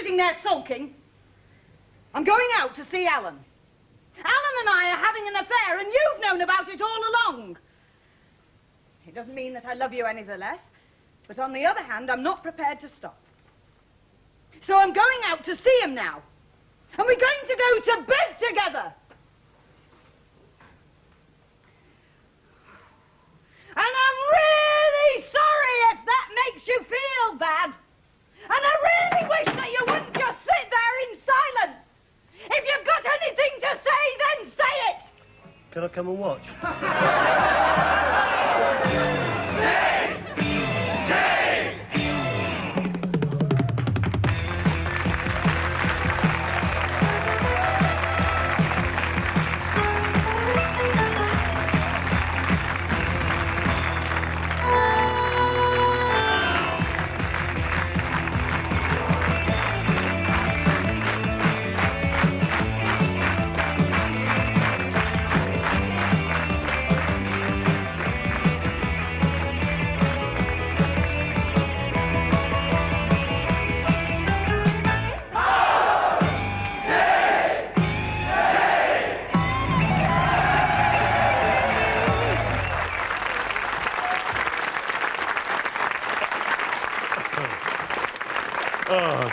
sitting there sulking. I'm going out to see Alan. Alan and I are having an affair, and you've known about it all along. It doesn't mean that I love you any the less, but on the other hand, I'm not prepared to stop. So I'm going out to see him now. And we're going to go to bed together. And I'm really sorry if that makes you feel bad. And I really wish that you wouldn't just sit there in silence. If you've got anything to say, then say it. Can I come and watch?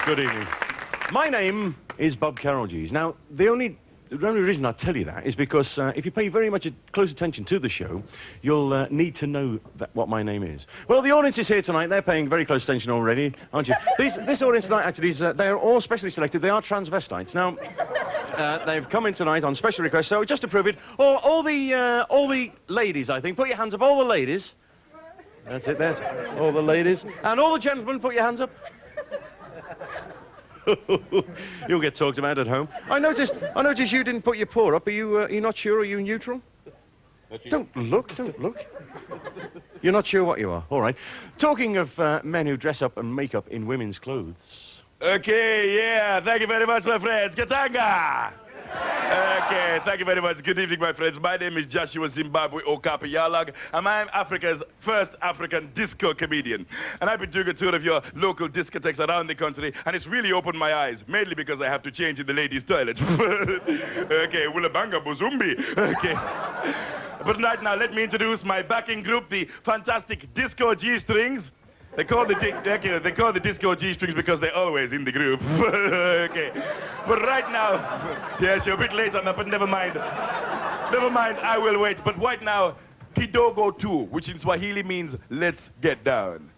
Good evening. My name is Bob Carroll Gees. Now, the only reason I tell you that is because if you pay very much close attention to the show, you'll need to know what my name is. Well, the audience is here tonight. They're paying very close attention already, aren't you? This audience tonight, actually, they are all specially selected. They are transvestites. Now, they've come in tonight on special request, so just to prove it, all the ladies, I think, put your hands up. All the ladies. That's it, there's all the ladies. And all the gentlemen, put your hands up. You'll get talked about at home. I noticed you didn't put your paw up. Are you not sure? Are you neutral? Don't look. You're not sure what you are. All right. Talking of men who dress up and make up in women's clothes. Okay, yeah. Thank you very much, my friends. Katanga! Okay, thank you very much. Good evening, my friends. My name is Joshua Zimbabwe Okapi Yalag, and I'm Africa's first African disco comedian. And I've been doing a tour of your local discotheques around the country, and it's really opened my eyes, mainly because I have to change in the ladies' toilet. Okay, Willabanga Buzumbi. Okay. But right now, let me introduce my backing group, the fantastic Disco G-Strings. They call the disco G-strings because they're always in the group. Okay. But right now, yes, you're a bit late on that, but never mind. Never mind, I will wait. But right now, Kidogo 2, which in Swahili means let's get down.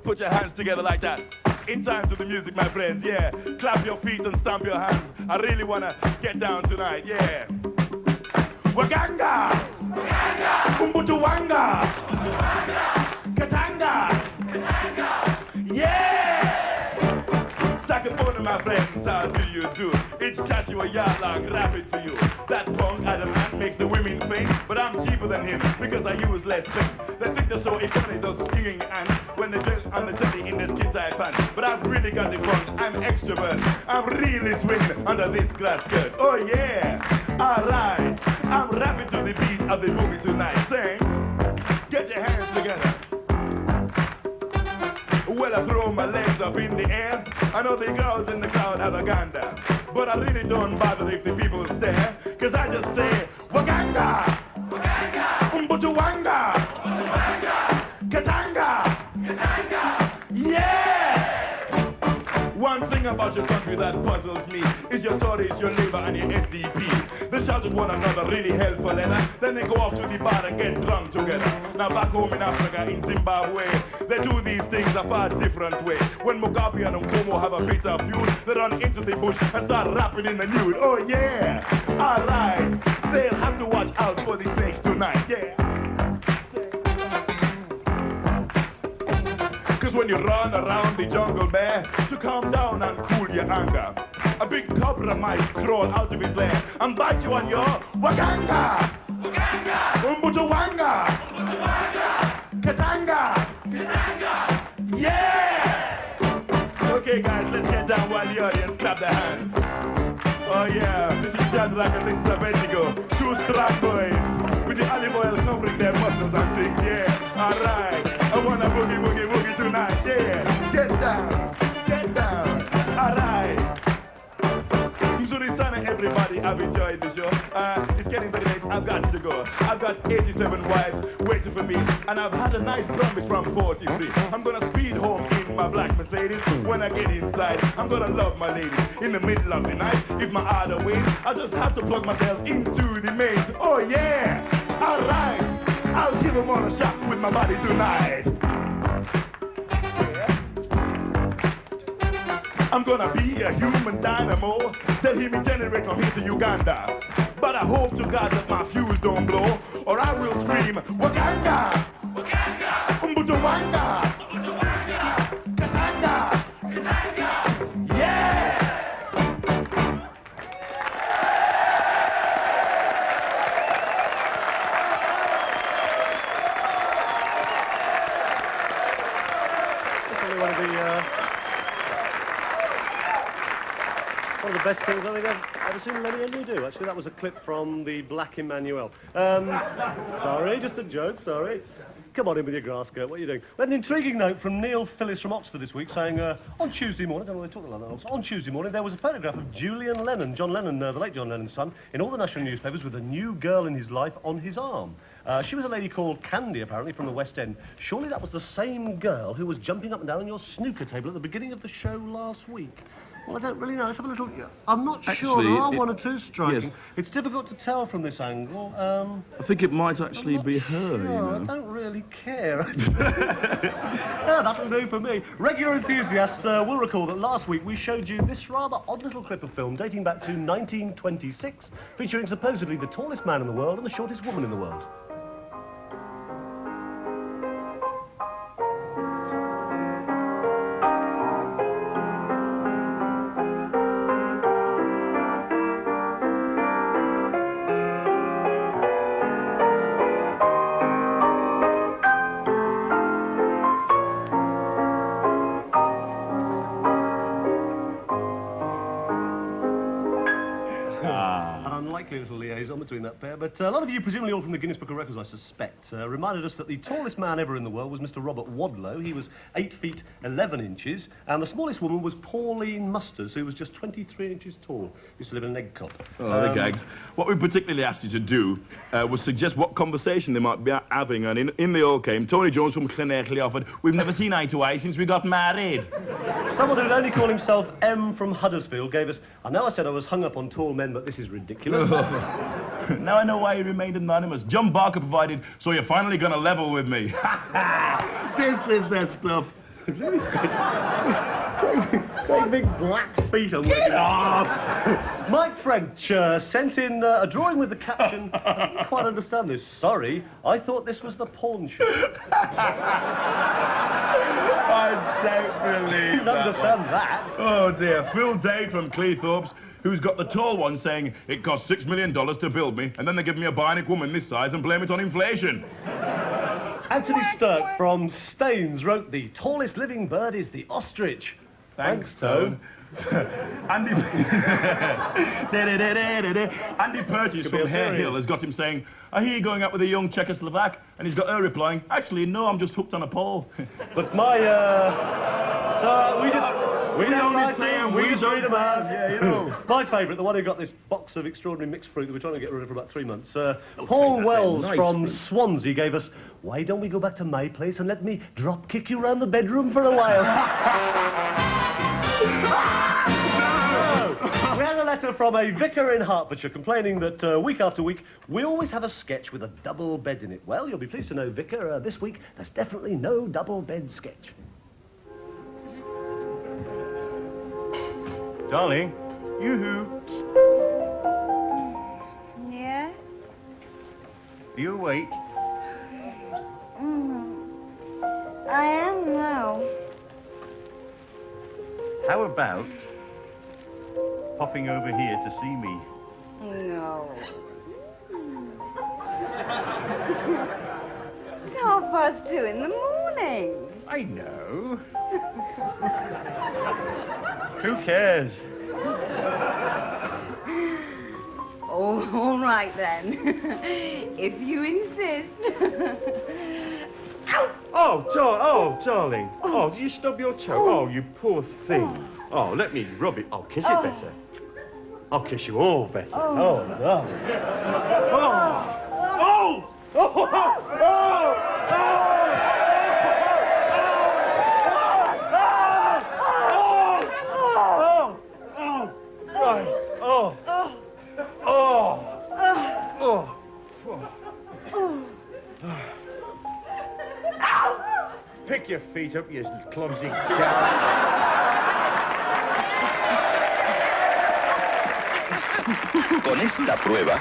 Put your hands together like that. In time to the music, my friends, yeah. Clap your feet and stamp your hands. I really want to get down tonight, yeah. Waganga! Waganga! Umbutuwanga! Umbutuwanga! Katanga! Katanga! Yeah! Saxophone, my friends, how do you do? It's Joshua Yardlang rapping for you. That punk adamant makes the women faint, but I'm cheaper than him because I use less paint. They think they're so funny, those singing ants, when they drink on the telly in their skin tight pants. But I've really got the funk, I'm extrovert. I'm really swinging under this grass skirt. Oh yeah! Alright! I'm rapping to the beat of the movie tonight. Sing, get your hands together. Well, I throw my legs up in the air. I know the girls in the crowd have a ganda, but I really don't bother if the people stare, cause I just say, Waganga! Waganga! Umbutuwanga! Umbutuwanga! Katanga! Katanga! Yeah! One thing about your country that puzzles me is your Tories, your Labour, and your SDP. They shout at one another really helpful, then they go off to the bar and get drunk together. Now back home in Africa, in Zimbabwe, they do these things a far different way. When Mugabe and Nkomo have a bitter feud, they run into the bush and start rapping in the nude. Oh yeah! Alright, they'll have to watch out for the snakes tonight, yeah. Cause when you run around the jungle, bear, to calm down and cool your anger, a big cobra might crawl out of his lair and bite you on your Waganga! Waganga! Umbutuwanga! Umbutuwanga! Katanga! Katanga! Yeah! Okay guys, let's get down while the audience clap their hands. Oh yeah, this is Shadrach and this is Abednego, two strong boys, with the olive oil covering their muscles and things, yeah. Alright, I wanna boogie, boogie, boogie tonight, yeah. Get down, get down. I've enjoyed the show. It's getting very late. I've got to go. I've got 87 wives waiting for me, and I've had a nice promise from 43. I'm gonna speed home in my black Mercedes. When I get inside, I'm gonna love my ladies. In the middle of the night, if my order waits, I just have to plug myself into the maze. Oh yeah, all right. I'll give them all a shot with my body tonight. I'm gonna be a human dynamo that hear me generate from here to Uganda. But I hope to God that my fuse don't blow, or I will scream, Wakanda! Wakanda! Umbutawanga! Umbutawanga! Katanga! Katanga! Yeah! One of the best things I think I've ever seen Lenny and you do. Actually, that was a clip from the Black Emmanuel. Sorry, just a joke, sorry. Come on in with your grass skirt, what are you doing? We had an intriguing note from Neil Phillis from Oxford this week saying, on Tuesday morning, I don't know why they're talking like that, on Tuesday morning there was a photograph of Julian Lennon, John Lennon, the late John Lennon's son, in all the national newspapers with a new girl in his life on his arm. She was a lady called Candy, apparently, from the West End. Surely that was the same girl who was jumping up and down on your snooker table at the beginning of the show last week. Well, I don't really know. Let's have a little... I'm not sure. There are one or two striking. Yes. It's difficult to tell from this angle. I think it might actually be her, sure. you know. I don't really care. Yeah, that'll do for me. Regular enthusiasts will recall that last week we showed you this rather odd little clip of film dating back to 1926, featuring supposedly the tallest man in the world and the shortest woman in the world. Unlikely little liaison between that pair, but a lot of you, presumably all from the Guinness Book of Records, I suspect, reminded us that the tallest man ever in the world was Mr. Robert Wadlow. He was 8 feet 11 inches, and the smallest woman was Pauline Musters, who was just 23 inches tall. Used to live in an egg cup. Oh, the gags. What we particularly asked you to do was suggest what conversation they might be having, and in they all came. Tony Jones from Clinically offered, we've never seen eye to eye since we got married. Someone who'd only call himself M from Huddersfield gave us, I know I said I was hung up on tall men, but this is ridiculous. Now I know why he remained anonymous. John Barker provided, so you're finally going to level with me. This is their stuff. Great big black feet I'm working off. Mike French sent in a drawing with the caption, I didn't quite understand this. Sorry, I thought this was the pawn shop. I don't believe Didn't understand that. Oh dear, Phil Day from Cleethorpes, who's got the tall one saying it cost $6 million to build me, and then they give me a bionic woman this size and blame it on inflation. Anthony Stirk from Staines wrote, the tallest living bird is the ostrich. Thanks, Tone. Andy Purchase from Hare Hill has got him saying, I hear you going out with a young Czechoslovak, and he's got her replying, actually, no, I'm just hooked on a pole. But my, so we don't only like say them, we read don't them say out. them. Yeah, you know. My favourite, the one who got this box of extraordinary mixed fruit that we're trying to get rid of for about 3 months. Paul Wells from Swansea gave us, why don't we go back to my place and let me drop kick you around the bedroom for a while? We had a letter from a vicar in Hertfordshire complaining that week after week we always have a sketch with a double bed in it. Well, you'll be pleased to know, Vicar, this week there's definitely no double bed sketch. Darling, yoo-hoo. Yes? Are you awake? I am now. How about popping over here to see me? No. It's 2:30 in the morning. I know. Who cares? Oh, all right then. If you insist. Ow! Oh, darling. Oh, did you stub your toe? Oh, you poor thing. Oh, let me rub it. I'll kiss it better. I'll kiss you all better. Oh. Pick your feet up, you clumsy cat. Con esta prueba,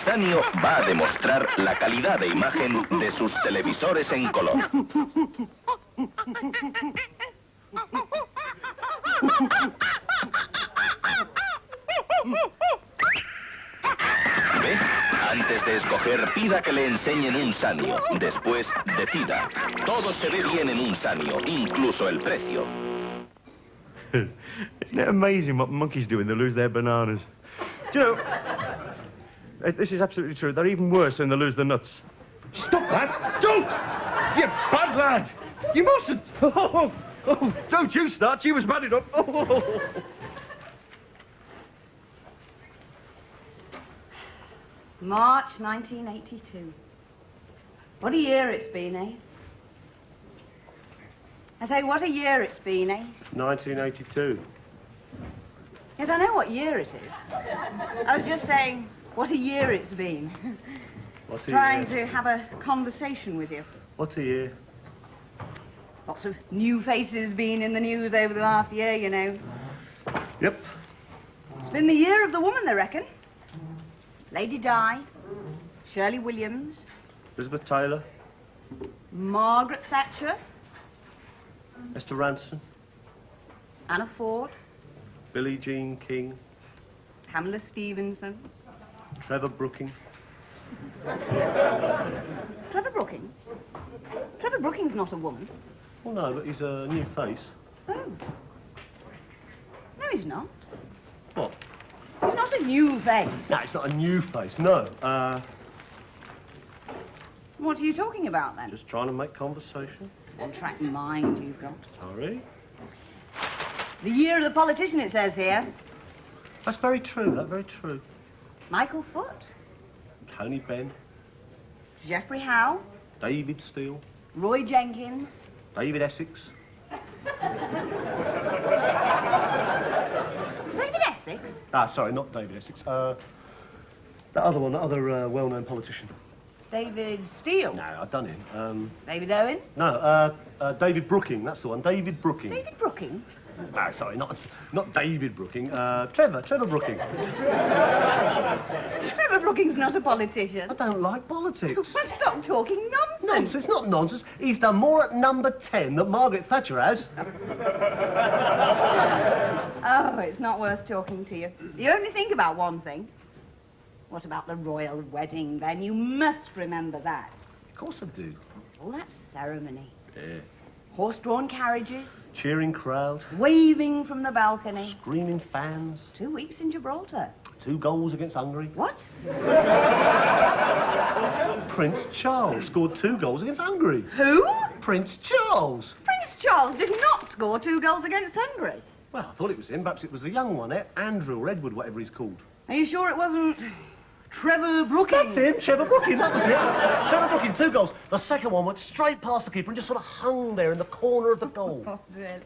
Sanio va a demostrar la calidad de imagen de sus televisores en color. ¿Ve? Antes de escoger, pida que le enseñen un Sanio. Después, decida. Todo se ve bien en un Sanio, incluso el precio. Isn't it amazing what monkeys do when they lose their bananas? Do you know, this is absolutely true. They're even worse when they lose their nuts. Stop that! Don't! You bad lad! You mustn't! Don't you start. She was bad enough. March 1982. What a year it's been, eh? I say, what a year it's been, eh? 1982. Yes, I know what year it is. I was just saying, what a year it's been. What a Trying year. to have a conversation with you. What a year. Lots of new faces been in the news over the last year, you know. Yep. It's been the year of the woman, they reckon. Lady Di, Shirley Williams, Elizabeth Taylor, Margaret Thatcher, Esther Ranson, Anna Ford, Billie Jean King, Pamela Stevenson. Trevor Brooking. Trevor Brooking? Trevor Brooking's not a woman. Well, no, but he's a new face. Oh. No, he's not. What? He's not a new face. No, it's not a new face, no. What are you talking about, then? Just trying to make conversation. One track mind you've got. Sorry. The year of the politician, it says here. That's very true, that's very true. Michael Foot, Tony Benn, Geoffrey Howe, David Steele, Roy Jenkins, David Essex. David Essex. Ah, sorry, not David Essex. That other one, that other well-known politician. David Steele. No, I've done him. David Owen. No, David Brooking, that's the one. David Brooking. David Brooking. No, sorry, not David Brooking. Trevor Brooking. Trevor Brooking's not a politician. I don't like politics. Well, stop talking nonsense. Nonsense, not nonsense. He's done more at number 10 than Margaret Thatcher has. Oh, it's not worth talking to you. You only think about one thing. What about the royal wedding, then? You must remember that. Of course I do. All that ceremony. Yeah. Horse-drawn carriages, Cheering crowd, waving from the balcony. screaming fans, 2 weeks in Gibraltar. 2 goals against Hungary. What? Prince Charles scored 2 goals against Hungary. Who? Prince Charles. Prince Charles did not score 2 goals against Hungary. Well, I thought it was him. Perhaps it was the young one, Andrew or Edward, whatever he's called. Are you sure it wasn't Trevor Brooking? That's him, Trevor Brooking, that was it. Trevor Brooking, 2 goals. The second one went straight past the keeper and just sort of hung there in the corner of the goal. Oh, really?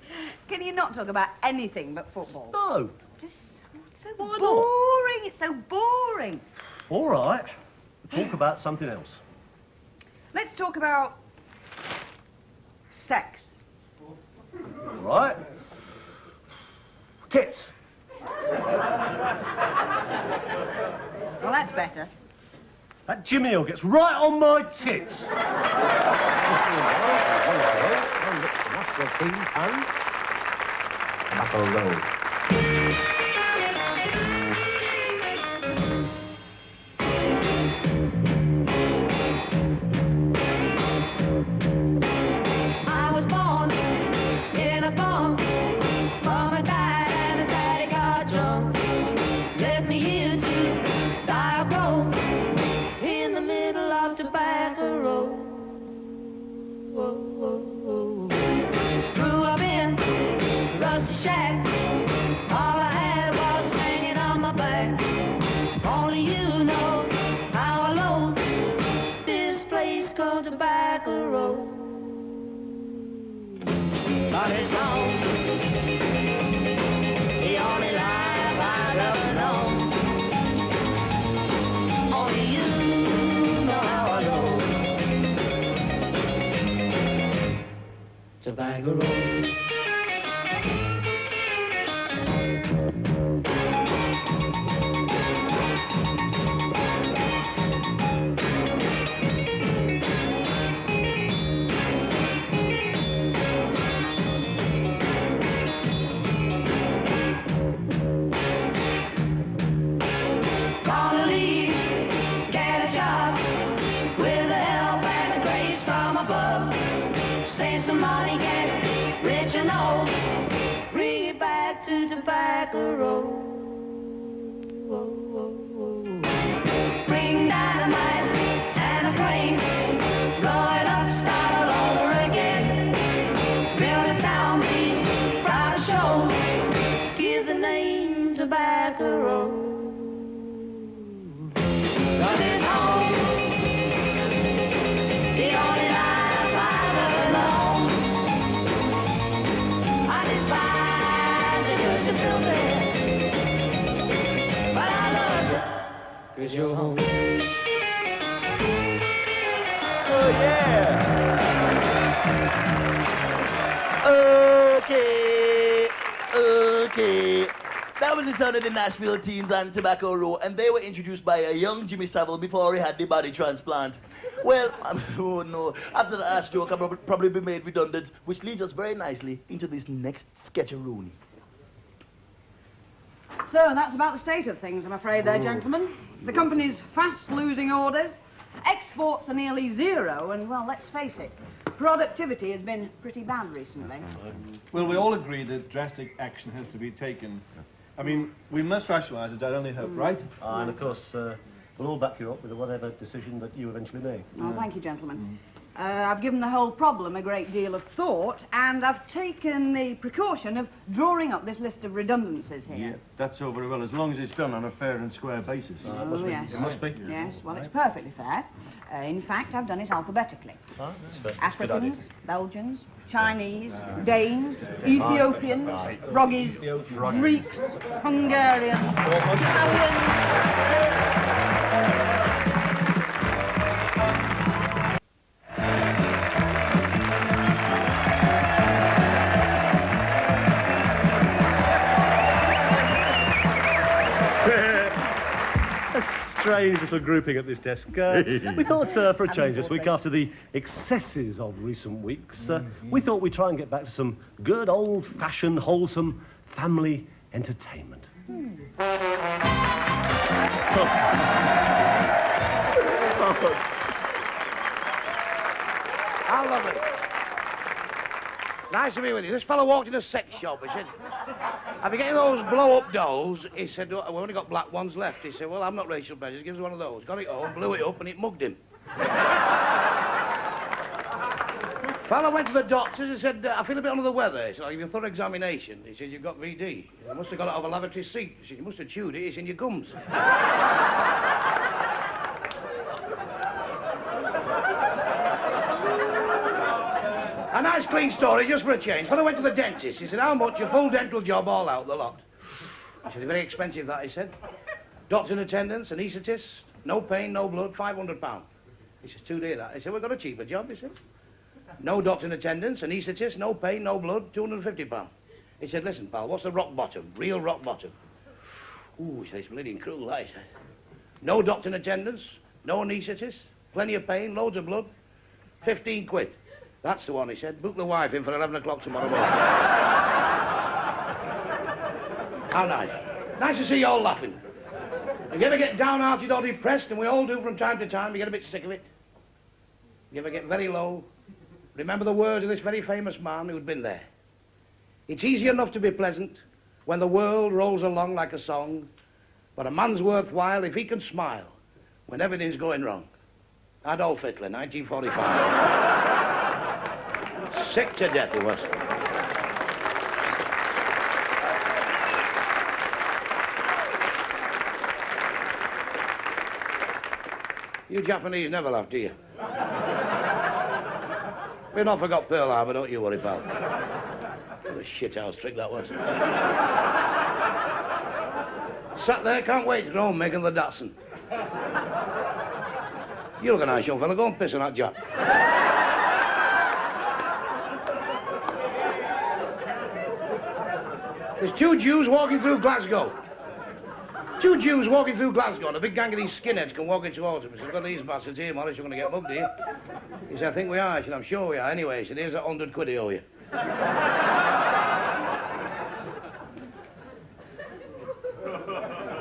Can you not talk about anything but football? No. It's so Why not? boring. It's so boring. All right. Talk about something else. Let's talk about sex. All right. Tits. Well, that's better. That Jimmy Hill gets right on my tits. I was born in a farm. Mama died and daddy got drunk. Left me here to die of cold in the middle of Tobacco Road. Whoa, whoa, whoa. Grew up in a rusty shack. All I had tobacco road. But it's home, the only life I've ever known. Only you know how I know. Tobacco road. Gonna leave, get a job, with the help and the grace from above. Save some money, get rich and old, bring it back to Tobacco Road. Bring dynamite and a crane, blow it up, start all over again. Build a town, be proud to show, give the name Tobacco Road. 'Cause it's home, the only life I've ever known. I despise you 'cause you're filthy, but I love you 'cause you're home. Oh, yeah. Okay. That was the sound of the Nashville Teens and Tobacco Road, and they were introduced by a young Jimmy Savile before he had the body transplant. Well, oh no, after the last joke, I'll probably be made redundant, which leads us very nicely into this next sketch-a-rooney. So that's about the state of things, I'm afraid there, gentlemen. The company's fast losing orders. Exports are nearly zero, and, well, let's face it, productivity has been pretty bad recently. Well, we all agree that drastic action has to be taken. I mean, we must rationalise it, I only hope, right? And of course, we'll all back you up with whatever decision that you eventually make. Oh, thank you, gentlemen. I've given the whole problem a great deal of thought, and I've taken the precaution of drawing up this list of redundancies here. Yeah, that's all very well, as long as it's done on a fair and square basis. Oh, yes. It must be. Yes, well, it's perfectly fair. In fact, I've done it alphabetically. Africans, Belgians, Chinese, Danes, Ethiopians, Froggies, Greeks, Hungarians, Italians. Strange little grouping at this desk. We thought, for a change this week, after the excesses of recent weeks, we thought we'd try and get back to some good, old-fashioned, wholesome family entertainment. How lovely. Nice to be with you. This fellow walked in a sex shop. He said, "Have you getting those blow-up dolls?" He said, "Oh, we've only got black ones left." He said, "Well, I'm not Rachel Bridges. Give us one of those." Got it home, blew it up, and it mugged him. Fellow went to the doctors and said, "I feel a bit under the weather." He said, "I'll give you a thorough examination." He said, "You've got VD. You must have got it off a lavatory seat." He said, "You must have chewed it. It's in your gums." A nice clean story, just for a change. Fellow went to the dentist. He said, "How much? Your full dental job, all out, the lot." He said, "Very expensive, that," he said. "Doctor in attendance, anaesthetist, no pain, no blood, £500. He says, "Too dear, that." He said, "We've got a cheaper job," he said. "No doctor in attendance, anaesthetist, no pain, no blood, £250. He said, "Listen, pal, what's the rock bottom? Real rock bottom?" Ooh, he said, "It's bleeding cruel, that," he said. "No doctor in attendance, no anaesthetist, plenty of pain, loads of blood, 15 quid. "That's the one," he said. "Book the wife in for 11 o'clock tomorrow morning." How nice. Nice to see you all laughing. If you ever get downhearted or depressed, and we all do from time to time, you get a bit sick of it. You ever get very low, remember the words of this very famous man who'd been there. "It's easy enough to be pleasant when the world rolls along like a song, but a man's worthwhile if he can smile when everything's going wrong." Adolf Hitler, 1945. Sick to death he was. You Japanese never laugh, do you? We've not forgot Pearl Harbor, don't you worry, pal. What a shithouse trick that was. Sat there, can't wait to go home making the Datsun. You look a nice young fella, go and piss on that Jap. There's two Jews walking through Glasgow. Two Jews walking through Glasgow, and a big gang of these skinheads come walking towards him. He said, "Look at these bastards here, Morris, you're going to get mugged here." He said, "I think we are." I said, "I'm sure we are." Anyway, he said, "Here's £100 I owe you."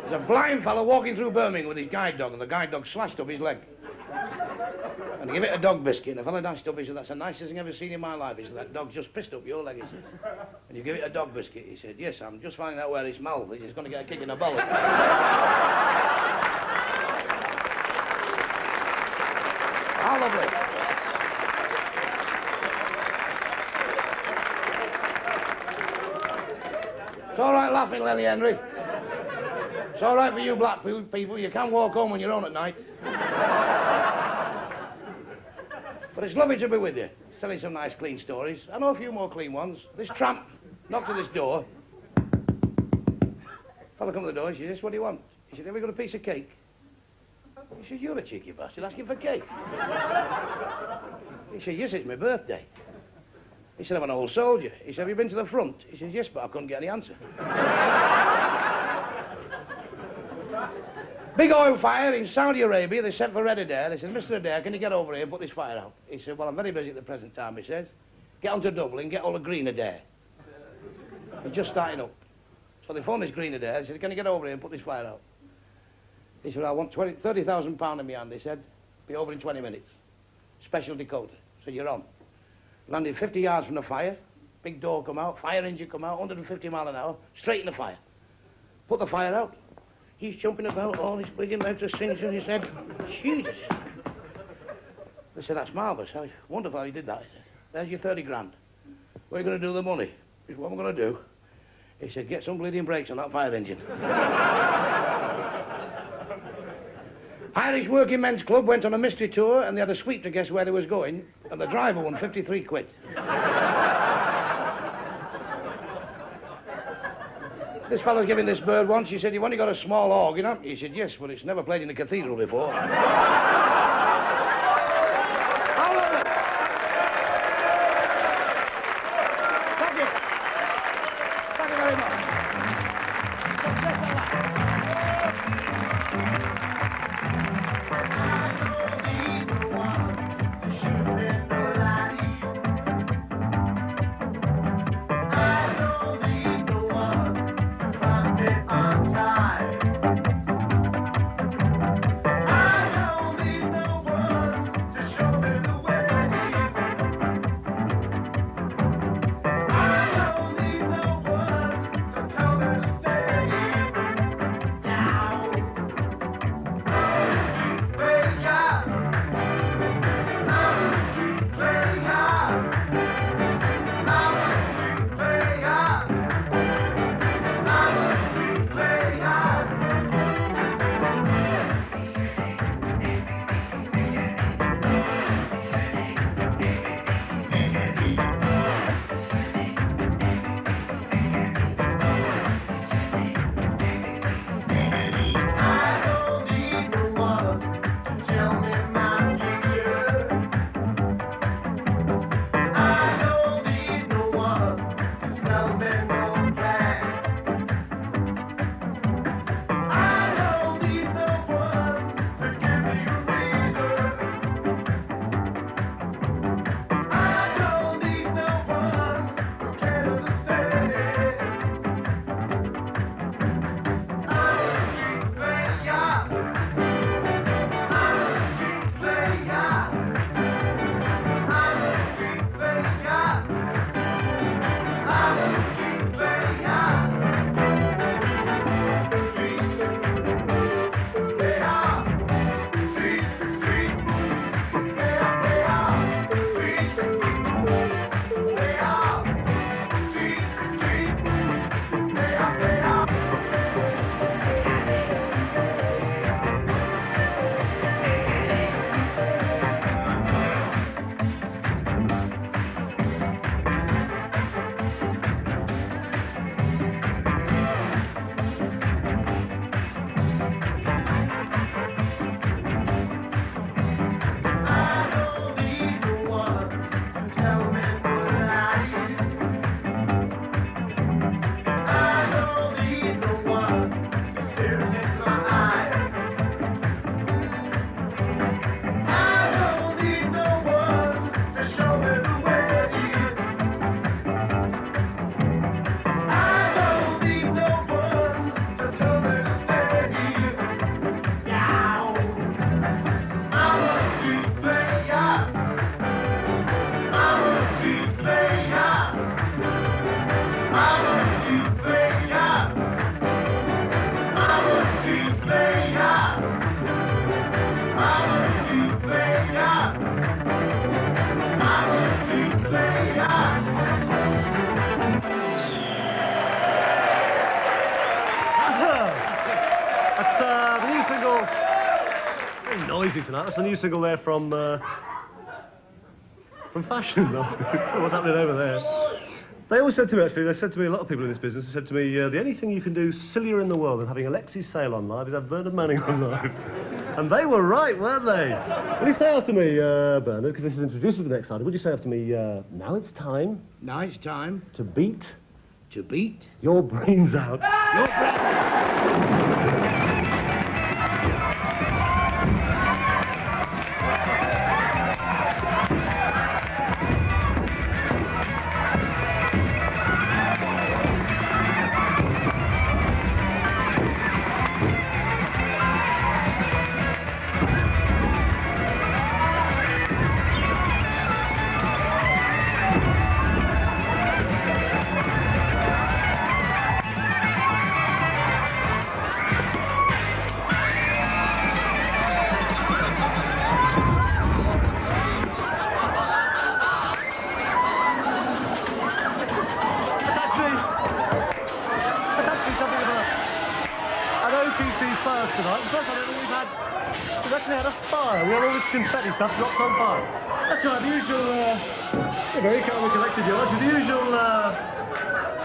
There's a blind fellow walking through Birmingham with his guide dog, and the guide dog slashed up his leg. And he gave it a dog biscuit, and the fellow dashed up, he said, "That's the nicest thing I've ever seen in my life." He said, "That dog's just pissed up your leg," he said. "And you give it a dog biscuit?" He said, "Yes, I'm just finding out where it's mouth. He's going to get a kick in the bollock." How lovely. It's all right laughing, Lenny Henry. It's all right for you black people. You can walk home on your own at night. But it's lovely to be with you. Telling some nice, clean stories. I know a few more clean ones. This tramp knocked at this door. Fella come to the door. He said, "Yes, what do you want?" He said, "Have we got a piece of cake?" He said, "You're a cheeky bastard asking for cake." He said, "Yes, it's my birthday." He said, "I'm an old soldier." He said, "Have you been to the front?" He said, "Yes, but I couldn't get any answer." Big oil fire in Saudi Arabia. They sent for Red Adair. They said, "Mr. Adair, can you get over here and put this fire out?" He said, "Well, I'm very busy at the present time," he says. "Get on to Dublin, get all the green Adair." He's just starting up. So they phoned this green Adair. They said, "Can you get over here and put this fire out?" He said, "I want £30,000 in my hand." They said, "Be over in 20 minutes. Special decoder." So you're on. Landed 50 yards from the fire. Big door come out, fire engine come out, 150 mile an hour, straight in the fire. Put the fire out. He's jumping about, all his big legs are singeing. He said, "Jesus." They said, "That's marvellous. Wonderful how you did that." He said, "There's your 30 grand. What are you going to do with the money?" He said, "What am I going to do?" He said, "Get some bleeding brakes on that fire engine." Irish Working Men's Club went on a mystery tour, and they had a sweep to guess where they was going, and the driver won 53 quid. This fellow's giving this bird once. He said, "You've only got a small organ, haven't you?" He said, "Yes, but it's never played in a cathedral before." How lovely. Thank you. Thank you very much. Success at last. Very noisy tonight. That's a new single there from Fashion. What's happening over there? They always said to me, actually, they said to me, a lot of people in this business have said to me, the only thing you can do sillier in the world than having Alexis Sale on live is have Bernard Manning on live. And they were right, weren't they? Will you say after me, Bernard, because this is introduced to the next item, would you say after me, now it's time... Now it's time to beat... to beat your brains out. your breath. O.T.T. first tonight. The first time ever we've actually had a fire. We had all this confetti stuff dropped on fire. That's right, the usual, you're very calm and collected, you're the usual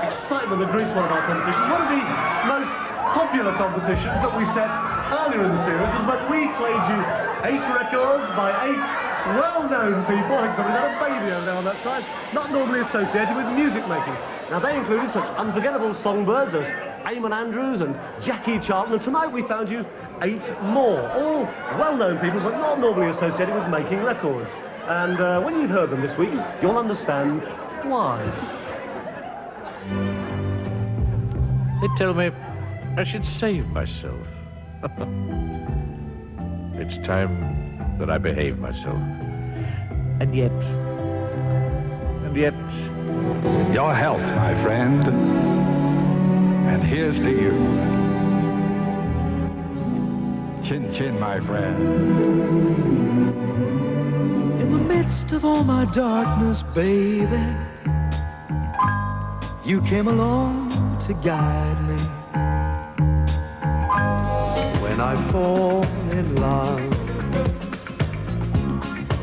excitement that greets one of our competitions. One of the most popular competitions that we set earlier in the series was when we played you 8 records by 8 well-known people. I think somebody's had a baby over there on that side. Not normally associated with music making. Now, they included such unforgettable songbirds as Eamon Andrews and Jackie Charlton, and tonight we found you 8 more, all well-known people, but not normally associated with making records. And when you've heard them this week, you'll understand why. They tell me I should save myself. It's time that I behave myself. And yet... Your health, my friend. And here's to you. Chin chin, my friend. In the midst of all my darkness, baby, you came along to guide me. When I fall in love,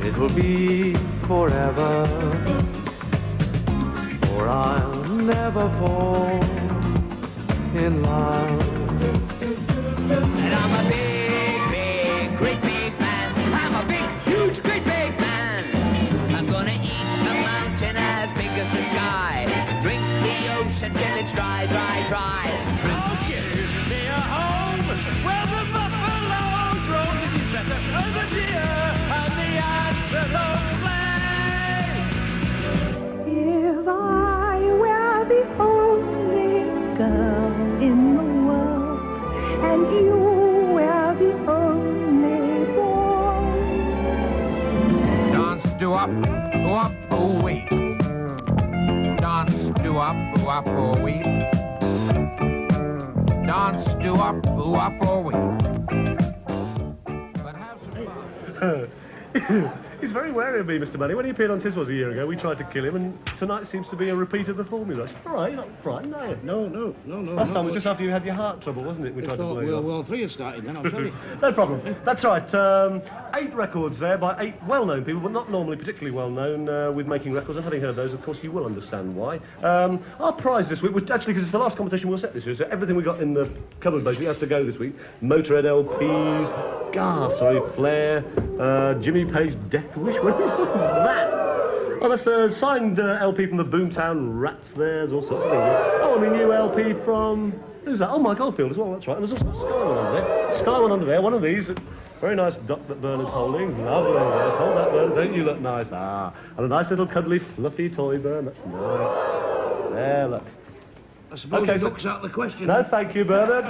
it will be forever, or I'll never fall in love. And I'm a big, great big man. I'm a big, huge, great big man. I'm gonna eat a mountain as big as the sky. Drink the ocean till it's dry, dry, dry. Oh, give me a home where the buffaloes roam. This is better for the deer and the antelope play. If I were the only girl in the world, and you were the only boy. Dance do up, oh wee. Dance do up, oh wee. Dance do up, oh wee. But have some fun. He's very wary of me, Mr. Manning. When he appeared on Tiswas a year ago, we tried to kill him, and tonight seems to be a repeat of the formula. All right, you're not frightened, are you? No. Last time was just after you had your heart trouble, wasn't it? We tried to blame it. Well, 3 had started then, I'm sorry. No problem. That's right. 8 records there by 8 well-known people, but not normally particularly well-known with making records. And having heard those, of course, you will understand why. Our prize this week, actually, because it's the last competition we'll set this year, so everything we got in the cupboard basically has to go this week. Motorhead LPs, Flair, Jimmy Page Death Wish. Where is that? Oh, that's a signed LP from the Boomtown Rats there. There's all sorts of things. Oh, and the new LP from... Who's that? Oh, Mike Oldfield as well, that's right. And there's also a Sky one under there. Sky one under there, one of these. Very nice duck that Bernard's holding. Lovely, yes. Hold that, Bernard. Don't you look nice? Ah. And a nice little cuddly, fluffy toy, Bernard. That's nice. There, look. I suppose it looks out the question. No, thank you, Bernard.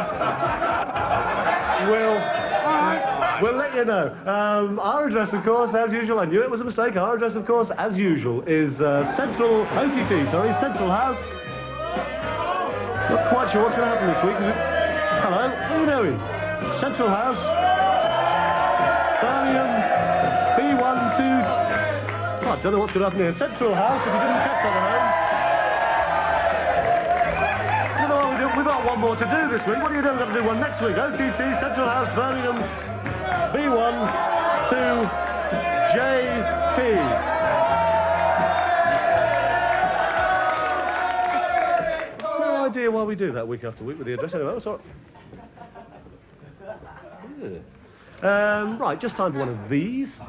We'll let you know. Our address, of course, as usual, I knew it was a mistake. Our address, of course, as usual, is Central House. Not quite sure what's going to happen this week. Hello, what are you doing? Central House, Birmingham, B12. Oh, I don't know what's going to happen here. Central House, if you didn't catch that at home. You know what we do? We've got one more to do this week. What are you doing? We've got to do one next week. O.T.T, Central House, Birmingham, B1 to JP. No idea why we do that week after week with the address. Anyway, that's all right. Right, just time for one of these.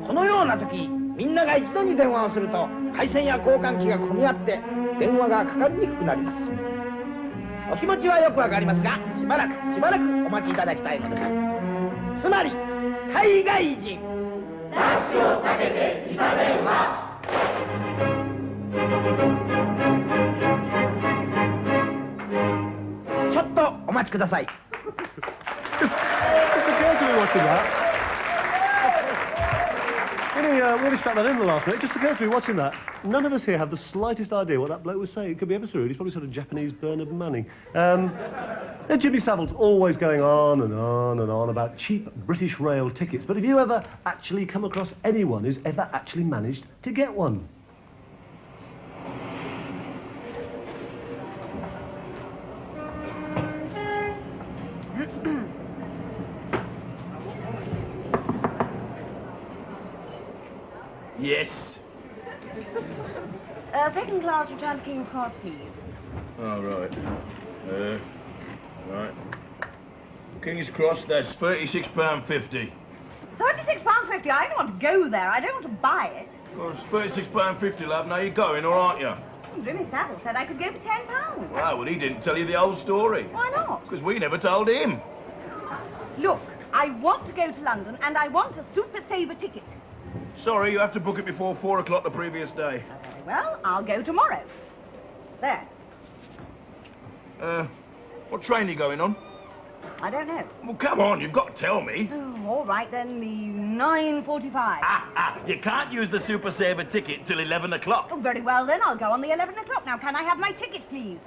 このような時、みんなが一度に電話をすると回線や交換機が混み合って電話がかかりにくくなります。お気持ちはよくわかりますが、しばらくお待ちいただきたいのです。つまり災害時、ダッシュをかけて時差電話。ちょっとお待ちください。Really stuck that in the last minute. It just occurs to me watching that. None of us here have the slightest idea what that bloke was saying. It could be ever so rude. He's probably sort of Japanese Bernard Manning. Jimmy Savile's always going on and on and on about cheap British rail tickets. But have you ever actually come across anyone who's ever actually managed to get one? Yes. Second class, return to King's Cross, please. Oh, right. Right. King's Cross, that's £36.50. £36.50. I don't want to go there. I don't want to buy it. Well, it's £36.50, love. Now you're going, or aren't you? Jimmy Savile said I could go for £10. Well, he didn't tell you the whole story. Why not? Because we never told him. Look, I want to go to London, and I want a Super Saver ticket. Sorry, you have to book it before 4 o'clock the previous day. Very well, I'll go tomorrow. There. What train are you going on? I don't know. Well, come on, you've got to tell me. Oh, all right, then, the 9:45. You can't use the Super Saver ticket till 11 o'clock. Oh, very well, then, I'll go on the 11 o'clock. Now, can I have my ticket, please?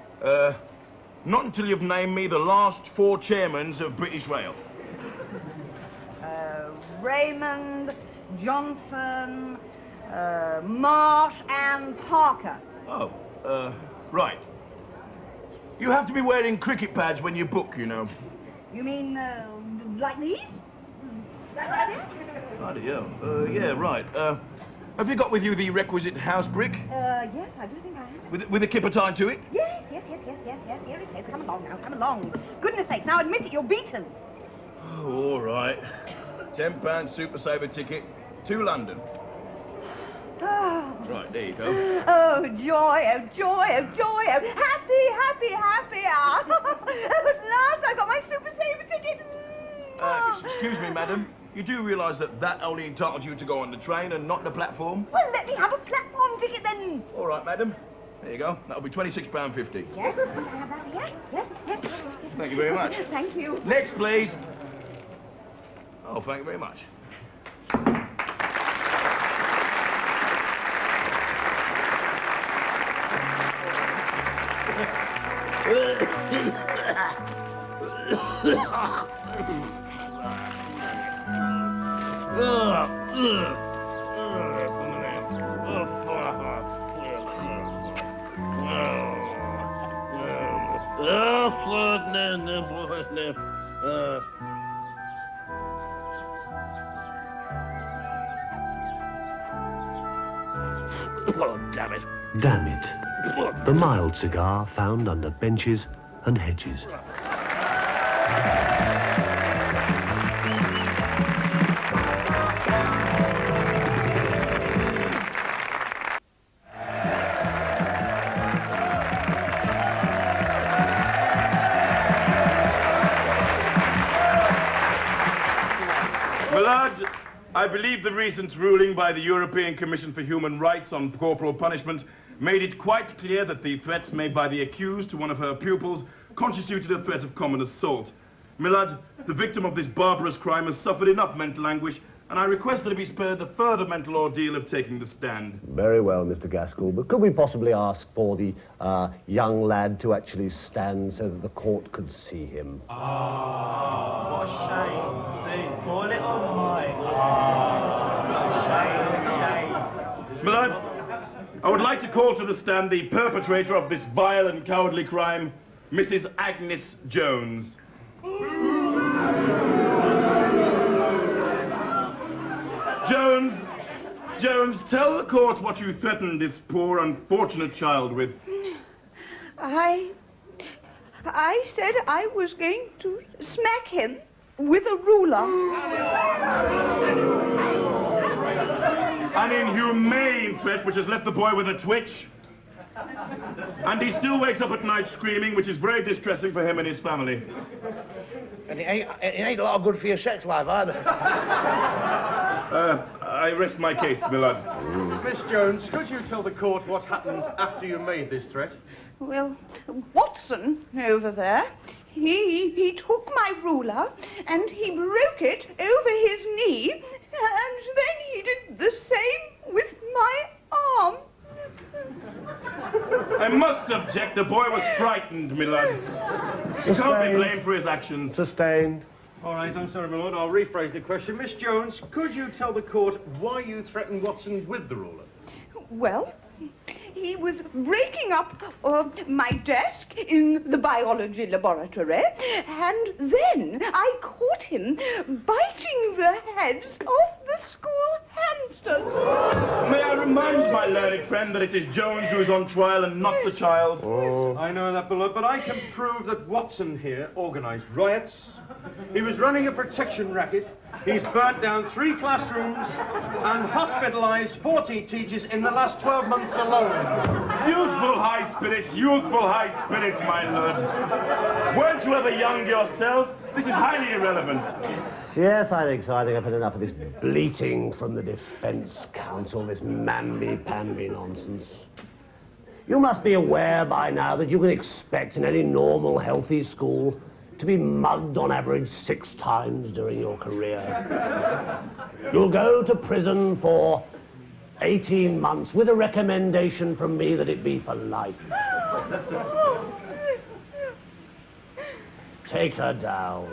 Not until you've named me the last 4 chairmans of British Rail. Raymond, Johnson, Marsh and Parker. Oh, right. You have to be wearing cricket pads when you book, you know. You mean, like these? That idea? Bloody hell. Yeah, right. Have you got with you the requisite house brick? Yes, I do think I have. With a kipper tied to it? Yes. Here it is. Come along now, come along. Goodness sakes, now admit it, you're beaten. Oh, all right. £10 Super Saver ticket to London. Oh. Right, there you go. Oh, joy, oh, joy, oh, joy, oh, happy. At last I got my Super Saver ticket. Excuse me, madam. You do realise that only entitles you to go on the train and not the platform? Well, let me have a platform ticket then. All right, madam. There you go. That'll be £26.50. Yes, can I have that? Yes. Thank you very much. Thank you. Next, please. Oh, thank you very much. Oh, damn it. Damn it. The mild cigar found under benches and hedges. My lord, I believe the recent ruling by the European Commission for Human Rights on corporal punishment made it quite clear that the threats made by the accused to one of her pupils constituted a threat of common assault. My lad, the victim of this barbarous crime has suffered enough mental anguish, and I request that he be spared the further mental ordeal of taking the stand. Very well, Mr. Gaskell, but could we possibly ask for the young lad to actually stand so that the court could see him? What a shame. See, poor little Mike. Shame. My lad, I would like to call to the stand the perpetrator of this vile and cowardly crime, Mrs. Agnes Jones. Jones, tell the court what you threatened this poor, unfortunate child with. I said I was going to smack him with a ruler. An inhumane threat which has left the boy with a twitch. And he still wakes up at night screaming, which is very distressing for him and his family. And it ain't a lot of good for your sex life either. I rest my case, my lad. Miss Jones, could you tell the court what happened after you made this threat? Well, Watson over there, he took my ruler and he broke it over his knee, and then he did the same with my arm. I must object. The boy was frightened, my lad. He can't be blamed for his actions. Sustained. All right, I'm sorry, my lord. I'll rephrase the question. Miss Jones, could you tell the court why you threatened Watson with the ruler? Well, he was breaking up my desk in the biology laboratory, and then I caught him biting the heads off the school hamsters. May I remind my learned friend that it is Jones who is on trial and not the child? Oh. I know that, my lord, but I can prove that Watson here organised riots. He was running a protection racket. He's burnt down 3 classrooms and hospitalised 40 teachers in the last 12 months alone. Youthful high spirits, my lord. Weren't you ever young yourself? This is highly irrelevant. Yes, I think so. I think I've had enough of this bleating from the defence counsel, this mamby-pamby nonsense. You must be aware by now that you can expect in any normal, healthy school to be mugged on average 6 times during your career. You'll go to prison for 18 months with a recommendation from me that it be for life. Take her down.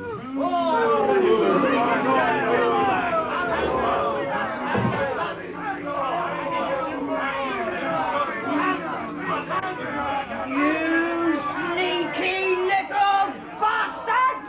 You sneaky little bastard!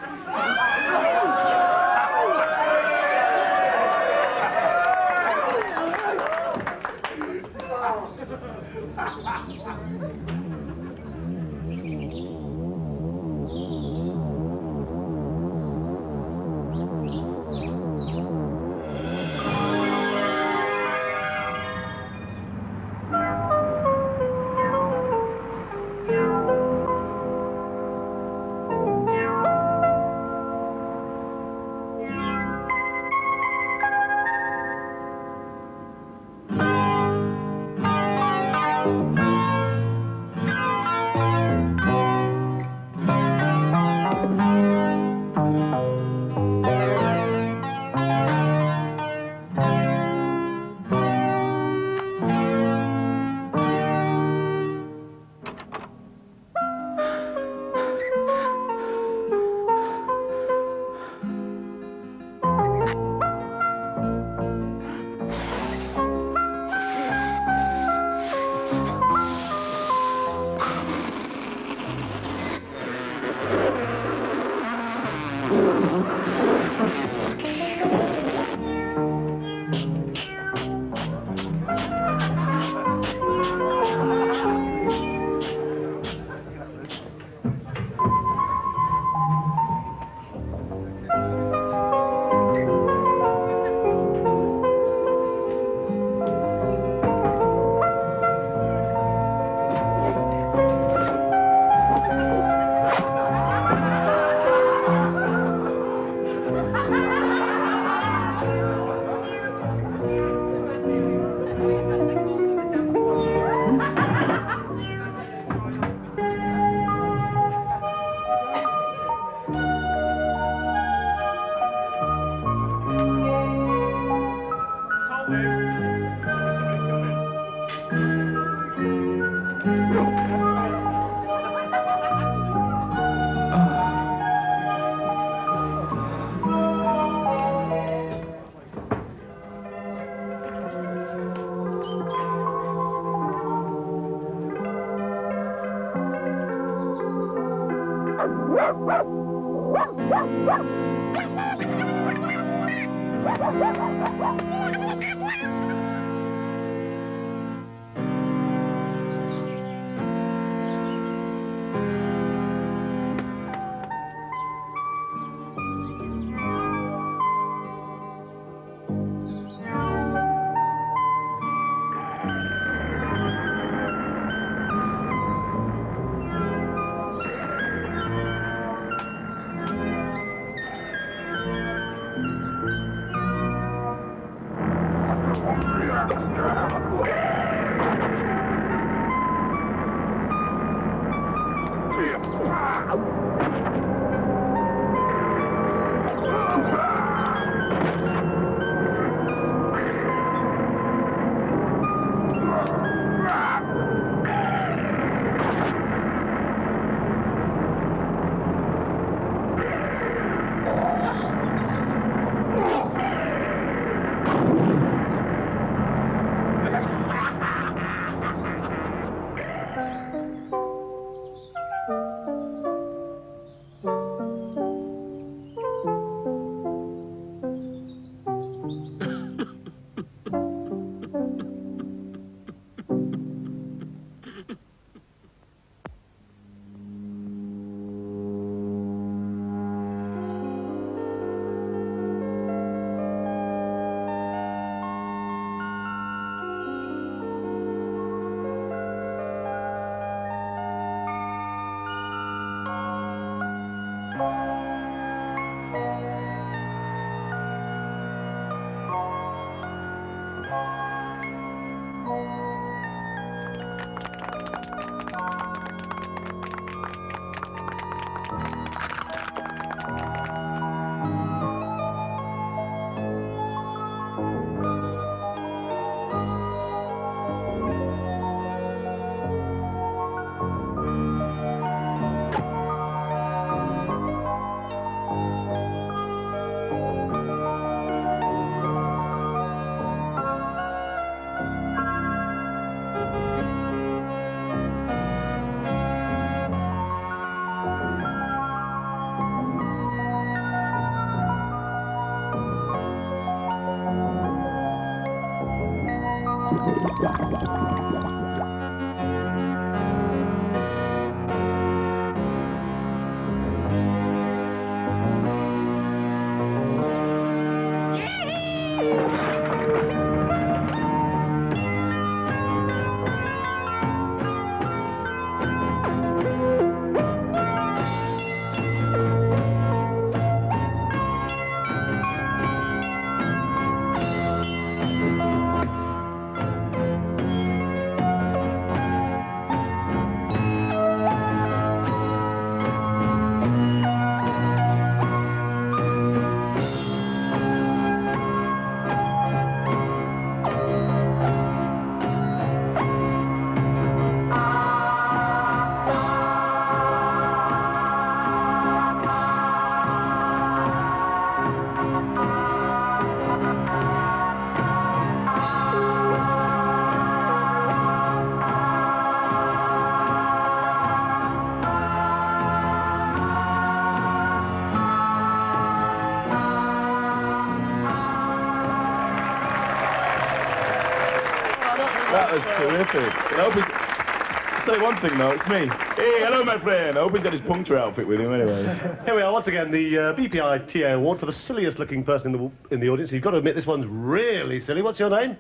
That was terrific. I hope he's... I'll tell you one thing though, it's me. Hey, hello my friend. I hope he's got his puncture outfit with him anyway. Here we are once again, the BPI TA award for the silliest looking person in the audience. You've got to admit this one's really silly. What's your name?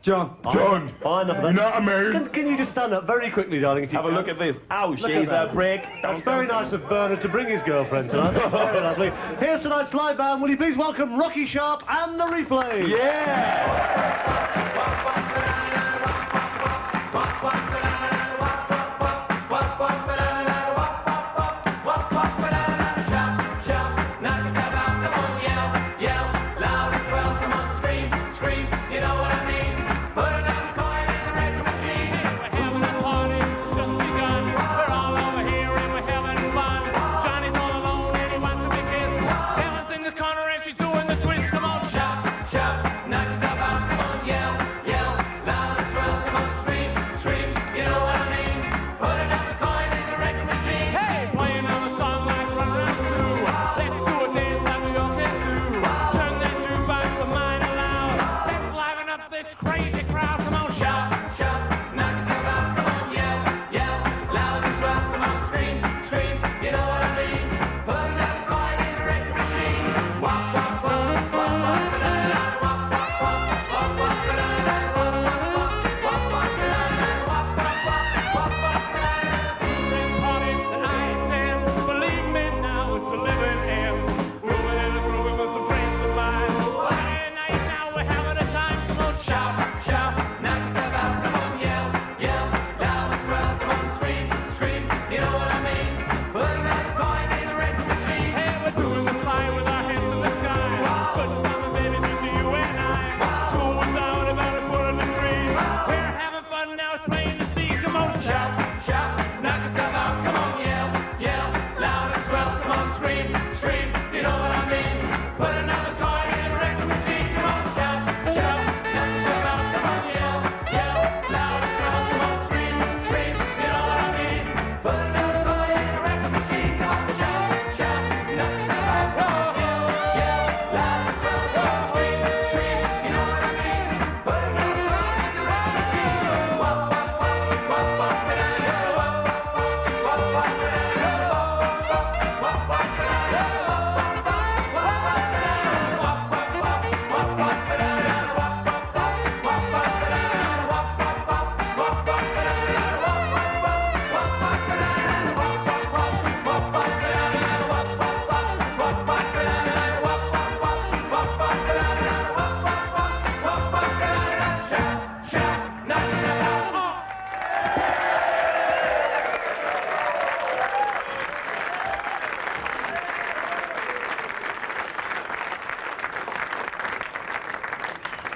John. John. Fine, enough of that. You know what I mean? Can you just stand up very quickly, darling? If you Have a look at this. Ow, Look she's at a brick. That's very nice of Bernard to bring his girlfriend tonight. That's very lovely. Here's tonight's live band. Will you please welcome Rocky Sharp and the Replay? Yeah! She's doing the twist, come on, shout, shout, knock yourself out, come on, yell, yell.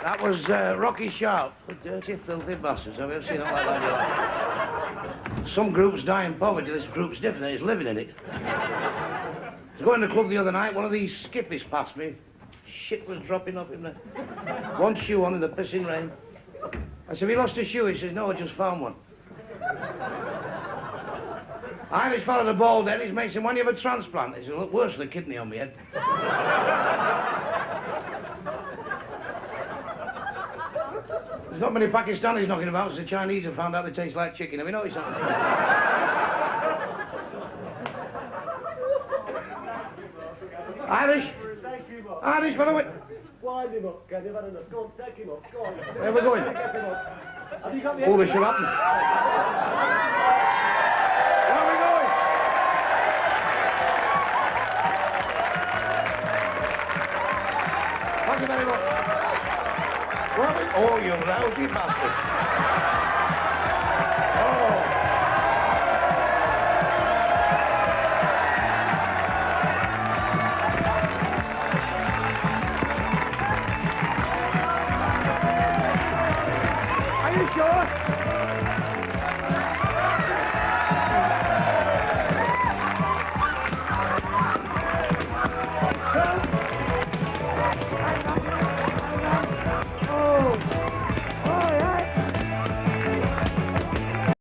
That was Rocky Sharp. The dirty, filthy bastards. Have you ever seen it like that in your life? Some groups die in poverty. This group's different. He's living in it. I was going to the club the other night. One of these skippies passed me. Shit was dropping off him there. One shoe on in the pissing rain. I said, have you lost a shoe? He says, no, I just found one. Irish fella the bald head. He's making when you have a transplant. He said, look worse than a kidney on my head. There's not many Pakistanis knocking about, so the Chinese have found out they taste like chicken. Have you noticed that? Irish? Irish, fella, wait. Wind him up, Ken. You've had enough. Go on, take him up. Go on. Where are we going? Have you got the Oh, this should happen. Where are we going? Thank you very much. Where are we? Oh, you lousy bastard. Oh. Are you sure?